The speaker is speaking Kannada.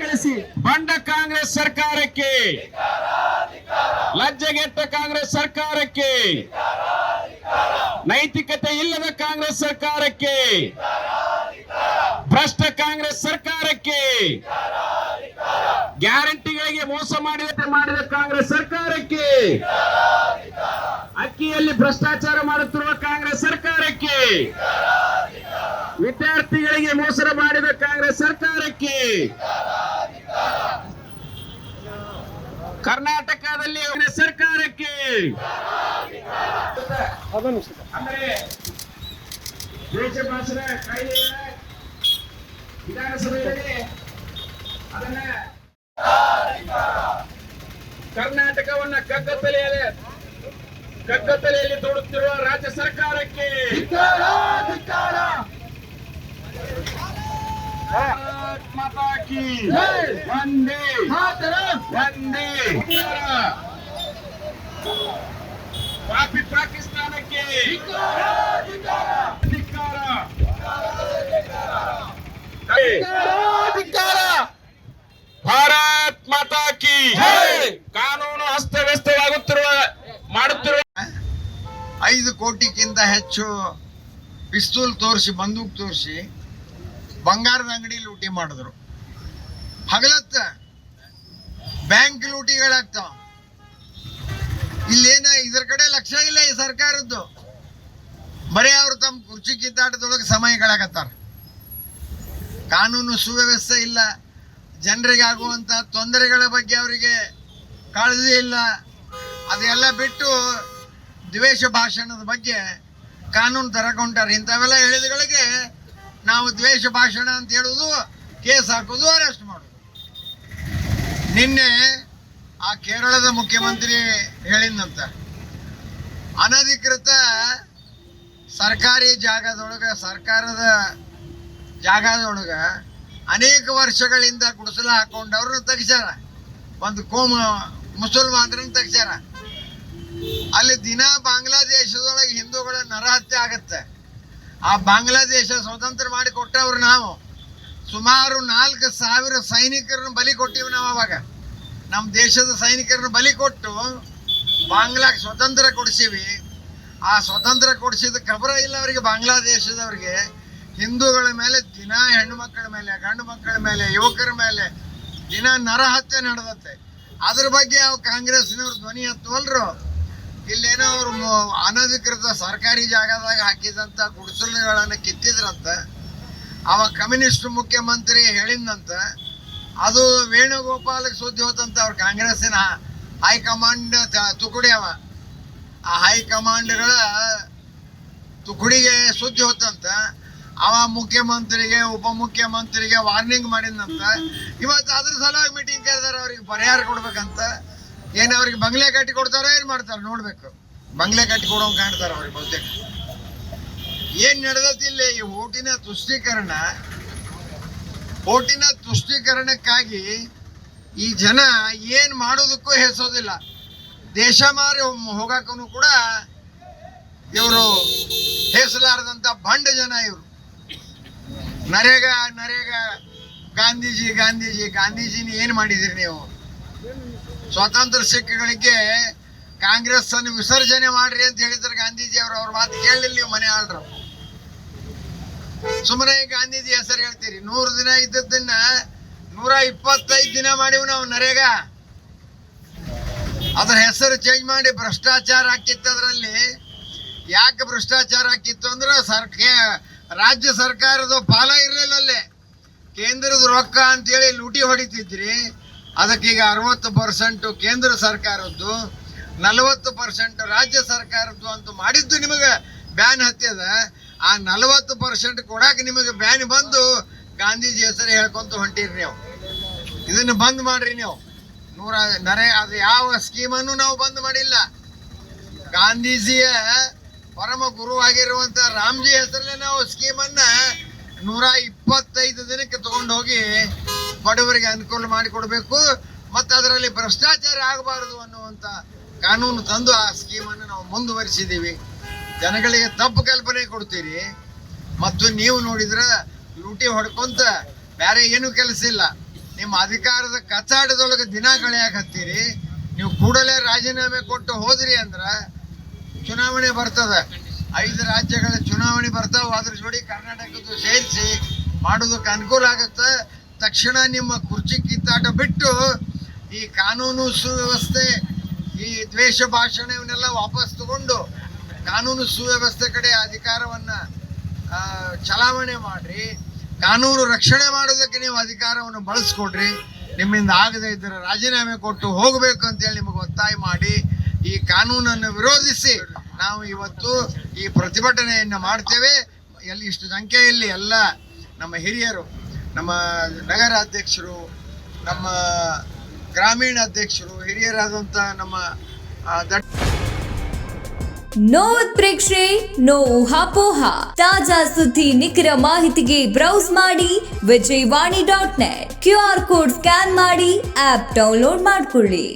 ತಿಳಿಸಿ. ಬಂಡ ಕಾಂಗ್ರೆಸ್ ಸರ್ಕಾರಕ್ಕೆ, ಲಜ್ಜೆಗೆಟ್ಟ ಕಾಂಗ್ರೆಸ್ ಸರ್ಕಾರಕ್ಕೆ, ನೈತಿಕತೆ ಇಲ್ಲದ ಕಾಂಗ್ರೆಸ್ ಸರ್ಕಾರಕ್ಕೆ, ಭ್ರಷ್ಟ ಕಾಂಗ್ರೆಸ್ ಸರ್ಕಾರಕ್ಕೆ, ಗ್ಯಾರಂಟಿಗಳಿಗೆ ಮೋಸ ಮಾಡಿದ ಕಾಂಗ್ರೆಸ್ ಸರ್ಕಾರಕ್ಕೆ, ಅಕ್ಕಿಯಲ್ಲಿ ಭ್ರಷ್ಟಾಚಾರ ಮಾಡುತ್ತಿರುವ ಕಾಂಗ್ರೆಸ್ ಸರ್ಕಾರಕ್ಕೆ, ವಿದ್ಯಾರ್ಥಿಗಳಿಗೆ ಮೋಸ ಮಾಡಿದ ಕಾಂಗ್ರೆಸ್ ಸರ್ಕಾರಕ್ಕೆ, ಕರ್ನಾಟಕದಲ್ಲಿ ಸರ್ಕಾರಕ್ಕೆ, ಅಂದ್ರೆ ದೇಶ ಭಾಷಣ ಕಾಯ್ದೆ ವಿಧಾನಸಭೆಯಲ್ಲಿ ಅದನ್ನ ಕರ್ನಾಟಕವನ್ನ ಕಗ್ಗತ್ತಲೆಯಲ್ಲಿ ತೋಡುತ್ತಿರುವ ರಾಜ್ಯ ಸರ್ಕಾರಕ್ಕೆ, ಮಾತಾ ಕಿ ವಂದೇ ವಂದೇ, ಪಾಕಿಸ್ತಾನಕ್ಕೆ ಭಾರತ್ ಮಾತಾ ಕಿ ಕಾನೂನು ಮಾಡುತ್ತಿರುವ 5 ಕೋಟಿಗಿಂತ ಹೆಚ್ಚು ಪಿಸ್ತೂಲ್ ತೋರಿಸಿ, ಬಂದೂಕ್ ತೋರಿಸಿ ಬಂಗಾರದ ಅಂಗಡಿ ಲೂಟಿ ಮಾಡಿದ್ರು. ಹಗಲತ್ತ ಬ್ಯಾಂಕ್ ಲೂಟಿಗಳಾಗ್ತಾವ. ಇಲ್ಲೇನ ಇದ್ರ ಕಡೆ ಲಕ್ಷ್ಯ ಇಲ್ಲ ಈ ಸರ್ಕಾರದ್ದು. ಬರೀ ಅವರು ತಮ್ಮ ಕುರ್ಚಿ ಕಿತ್ತಾಟದೊಳಗೆ ಸಮಯಗಳಾಗತ್ತಾರ. ಕಾನೂನು ಸುವ್ಯವಸ್ಥೆ ಇಲ್ಲ, ಜನರಿಗೆ ಆಗುವಂತ ತೊಂದರೆಗಳ ಬಗ್ಗೆ ಅವರಿಗೆ ಕಾಳಜಿ ಇಲ್ಲ. ಅದೆಲ್ಲ ಬಿಟ್ಟು ದ್ವೇಷ ಭಾಷಣದ ಬಗ್ಗೆ ಕಾನೂನು ತರಕೊಂಟಾರೆ. ಇಂಥವೆಲ್ಲ ಹೇಳಿದಗಳಿಗೆ ನಾವು ದ್ವೇಷ ಭಾಷಣ ಅಂತ ಹೇಳುವುದು, ಕೇಸ್ ಹಾಕೋದು, ಅರೆಸ್ಟ್ ಮಾಡೋದು. ನಿನ್ನೆ ಆ ಕೇರಳದ ಮುಖ್ಯಮಂತ್ರಿ ಹೇಳಿದಂತ ಅನಧಿಕೃತ ಸರ್ಕಾರಿ ಸರ್ಕಾರದ ಜಾಗದೊಳಗ ಅನೇಕ ವರ್ಷಗಳಿಂದ ಗುಡಿಸಲ ಹಾಕೊಂಡವ್ರನ್ನ ತೆಗ್ಸ್ಯಾರ. ಒಂದು ಮುಸಲ್ಮಾನರನ್ನ ತೆಗ್ಸ್ಯಾರ. ಅಲ್ಲಿ ದಿನ ಬಾಂಗ್ಲಾದೇಶದೊಳಗೆ ಹಿಂದೂಗಳ ನರಹತ್ಯೆ ಆಗತ್ತೆ. ಆ ಬಾಂಗ್ಲಾದೇಶ ಸ್ವತಂತ್ರ ಮಾಡಿ ಕೊಟ್ಟವ್ರು ನಾವು. ಸುಮಾರು 4,000 ಸೈನಿಕರನ್ನು ಬಲಿ ಕೊಟ್ಟಿವಿ ನಾವು. ಅವಾಗ ನಮ್ಮ ದೇಶದ ಸೈನಿಕರನ್ನು ಬಲಿ ಕೊಟ್ಟು ಬಾಂಗ್ಲಾಗೆ ಸ್ವತಂತ್ರ ಕೊಡಿಸಿವಿ. ಆ ಸ್ವತಂತ್ರ ಕೊಡಿಸಿದ ಖಬರ ಇಲ್ಲ ಅವರಿಗೆ. ಬಾಂಗ್ಲಾದೇಶದವ್ರಿಗೆ ಹಿಂದೂಗಳ ಮೇಲೆ ದಿನ, ಹೆಣ್ಣು ಮಕ್ಕಳ ಮೇಲೆ, ಗಂಡು ಮಕ್ಕಳ ಮೇಲೆ, ಯುವಕರ ಮೇಲೆ ದಿನ ನರಹತ್ಯೆ ನಡೆದತ್ತೆ. ಅದ್ರ ಬಗ್ಗೆ ಯಾವ ಕಾಂಗ್ರೆಸ್ನವ್ರು ಧ್ವನಿ ಎತ್ತುವಲ್ರು. ಇಲ್ಲೇನೋ ಅವರು ಅನಧಿಕೃತ ಸರ್ಕಾರಿ ಜಾಗದಾಗ ಹಾಕಿದಂತ ಗುಡಿಸಲುಗಳನ್ನು ಕಿತ್ತಿದ್ರಂತ. ಅವ ಕಮ್ಯುನಿಸ್ಟ್ ಮುಖ್ಯಮಂತ್ರಿ ಹೇಳಿದಂತ. ಅದು ವೇಣುಗೋಪಾಲಕ್ಕೆ ಸುದ್ದಿ ಹೋತಂತ. ಅವ್ರ ಕಾಂಗ್ರೆಸ್ಸಿನ ಹೈಕಮಾಂಡ್ ತುಕುಡಿ ಅವ. ಆ ಹೈಕಮಾಂಡ್ಗಳ ತುಕುಡಿಗೆ ಸುದ್ದಿ ಹೋತಂತ. ಅವ ಮುಖ್ಯಮಂತ್ರಿಗೆ, ಉಪಮುಖ್ಯಮಂತ್ರಿಗೆ ವಾರ್ನಿಂಗ್ ಮಾಡಿದಂತ. ಇವತ್ತು ಅದ್ರ ಸಲುವಾಗಿ ಮೀಟಿಂಗ್ ಕರೆದಾರ. ಅವ್ರಿಗೆ ಪರಿಹಾರ ಕೊಡ್ಬೇಕಂತ. ಏನು ಅವ್ರಿಗೆ ಬಂಗ್ಲೆ ಕಟ್ಟಿ ಕೊಡ್ತಾರೋ ಏನು ಮಾಡ್ತಾರ ನೋಡ್ಬೇಕು. ಬಂಗ್ಲೆ ಕಟ್ಟಿ ಕೊಡೋ ಕಾಣ್ತಾರ ಅವ್ರಿಗೆ ಬಹುತೇಕ. ಏನ್ ನಡೆದತ್ತಿಲ್ಲ ಈ ಓಟಿನ ತುಷ್ಟೀಕರಣಕ್ಕಾಗಿ ಈ ಜನ ಏನ್ ಮಾಡೋದಕ್ಕೂ ಹೆಸೋದಿಲ್ಲ. ದೇಶ ಮಾರಿ ಹೋಗಾಕನು ಕೂಡ ಇವರು ಹೆಸಲಾರದಂತ ಬಂಡ ಜನ ಇವರು. ನರೇಗಾ ಗಾಂಧೀಜಿನ ಏನ್ ಮಾಡಿದಿರಿ ನೀವು? ಸ್ವಾತಂತ್ರ್ಯ ಸಿಕ್ಕಿಗಳಿಗೆ ಕಾಂಗ್ರೆಸ್ ಅನ್ನು ವಿಸರ್ಜನೆ ಮಾಡ್ರಿ ಅಂತ ಹೇಳಿದ್ರೆ ಗಾಂಧೀಜಿ ಅವರು. ಅವ್ರ ಮಾತು ಕೇಳಲಿಲ್ಲ ನೀವು. ಮನೆ ಆಳ್ರು ಸುಮ್ಮನೆ ಗಾಂಧೀಜಿ ಹೆಸರು ಹೇಳ್ತೀರಿ. 100 ದಿನ ಇದ್ದದನ್ನ 125 ದಿನ ಮಾಡಿವ್ ನಾವು ನರೇಗಾ. ಅದ್ರ ಹೆಸರು ಚೇಂಜ್ ಮಾಡಿ ಭ್ರಷ್ಟಾಚಾರ ಹಾಕಿತ್ತು. ಅದರಲ್ಲಿ ಯಾಕೆ ಭ್ರಷ್ಟಾಚಾರ ಹಾಕಿತ್ತು ಅಂದ್ರೆ ರಾಜ್ಯ ಸರ್ಕಾರದ ಪಾಲ ಇರಲಿಲ್ಲ. ಅಲ್ಲೇ ಕೇಂದ್ರದ ರೊಕ್ಕ ಅಂತೇಳಿ ಲೂಟಿ ಹೊಡಿತಿದ್ರಿ. ಅದಕ್ಕೀಗ 60% ಕೇಂದ್ರ ಸರ್ಕಾರದ್ದು, 40% ರಾಜ್ಯ ಸರ್ಕಾರದ್ದು ಅಂತ ಮಾಡಿದ್ದು ನಿಮಗೆ ಬ್ಯಾನ್ ಹತ್ಯದ. ಆ 40% ಕೊಡಾಕ ನಿಮಗೆ ಬ್ಯಾನ್ ಬಂದು ಗಾಂಧೀಜಿ ಹೆಸರು ಹೇಳ್ಕೊಂತ ಹೊಂಟಿರಿ ನೀವು. ಇದನ್ನು ಬಂದ್ ಮಾಡ್ರಿ ನೀವು. ಅದು ಯಾವ ಸ್ಕೀಮನ್ನು ನಾವು ಬಂದ್ ಮಾಡಿಲ್ಲ. ಗಾಂಧೀಜಿಯ ಪರಮ ಗುರುವಾಗಿರುವಂತ ರಾಮ್ಜಿ ಹೆಸರಲ್ಲೇ ನಾವು ಸ್ಕೀಮನ್ನ 125 ದಿನಕ್ಕೆ ತಗೊಂಡು ಹೋಗಿ ಬಡವರಿಗೆ ಅನುಕೂಲ ಮಾಡಿಕೊಡ್ಬೇಕು. ಮತ್ತು ಅದರಲ್ಲಿ ಭ್ರಷ್ಟಾಚಾರ ಆಗಬಾರದು ಅನ್ನುವಂಥ ಕಾನೂನು ತಂದು ಆ ಸ್ಕೀಮನ್ನು ನಾವು ಮುಂದುವರಿಸಿದ್ದೀವಿ. ಜನಗಳಿಗೆ ತಪ್ಪು ಕಲ್ಪನೆ ಕೊಡ್ತೀರಿ. ಮತ್ತು ನೀವು ನೋಡಿದ್ರೆ ಲೂಟಿ ಹೊಡ್ಕೊಂತ ಬೇರೆ ಏನೂ ಕೆಲಸ ಇಲ್ಲ. ನಿಮ್ಮ ಅಧಿಕಾರದ ಕಚಾಟದೊಳಗೆ ದಿನ ಕಳೆಯಾಕತ್ತೀರಿ. ನೀವು ಕೂಡಲೇ ರಾಜೀನಾಮೆ ಕೊಟ್ಟು ಹೋದ್ರಿ ಅಂದ್ರೆ ಚುನಾವಣೆ ಬರ್ತದೆ. 5 ರಾಜ್ಯಗಳ ಚುನಾವಣೆ ಬರ್ತಾವೆ. ಅದ್ರ ಜೋಡಿ ಕರ್ನಾಟಕದ್ದು ಸೇರಿಸಿ ಮಾಡೋದಕ್ಕೆ ಅನುಕೂಲ ಆಗುತ್ತೆ. ತಕ್ಷಣ ನಿಮ್ಮ ಕುರ್ಚಿ ಕಿತ್ತಾಟ ಬಿಟ್ಟು ಈ ಕಾನೂನು ಸುವ್ಯವಸ್ಥೆ, ಈ ದ್ವೇಷ ಭಾಷಣ ಇವನ್ನೆಲ್ಲ ವಾಪಸ್ ತಗೊಂಡು ಕಾನೂನು ಸುವ್ಯವಸ್ಥೆ ಕಡೆ ಅಧಿಕಾರವನ್ನು ಚಲಾವಣೆ ಮಾಡ್ರಿ. ಕಾನೂನು ರಕ್ಷಣೆ ಮಾಡೋದಕ್ಕೆ ನೀವು ಅಧಿಕಾರವನ್ನು ಬಳಸ್ಕೊಡ್ರಿ. ನಿಮ್ಮಿಂದ ಆಗದೇ ಇದ್ದರೆ ರಾಜೀನಾಮೆ ಕೊಟ್ಟು ಹೋಗಬೇಕು ಅಂತೇಳಿ ನಿಮಗೆ ಒತ್ತಾಯ ಮಾಡಿ ಈ ಕಾನೂನನ್ನು ವಿರೋಧಿಸಿ ನಾವು ಇವತ್ತು ಈ ಪ್ರತಿಭಟನೆಯನ್ನು ಮಾಡ್ತೇವೆ. ಇಷ್ಟು ಸಂಖ್ಯೆಯಲ್ಲಿ ಎಲ್ಲ ನಮ್ಮ ಹಿರಿಯರು, ನಮ್ಮ ನಗರ ಅಧ್ಯಕ್ಷರು, ನಮ್ಮ ಗ್ರಾಮೀಣ ಅಧ್ಯಕ್ಷರು, ಹಿರಿಯರಾದಂಥ ನಮ್ಮ ನೋ ಉತ್ಪ್ರೇಕ್ಷೆ, ನೋ ಊಹಾಪೋಹ. ತಾಜಾ ಸುದ್ದಿ ನಿಖರ ಮಾಹಿತಿಗೆ ಬ್ರೌಸ್ ಮಾಡಿ ವಿಜಯವಾಣಿ.net. QR ಕೋಡ್ ಸ್ಕ್ಯಾನ್ ಮಾಡಿ ಆಪ್ ಡೌನ್ಲೋಡ್ ಮಾಡಿಕೊಳ್ಳಿ.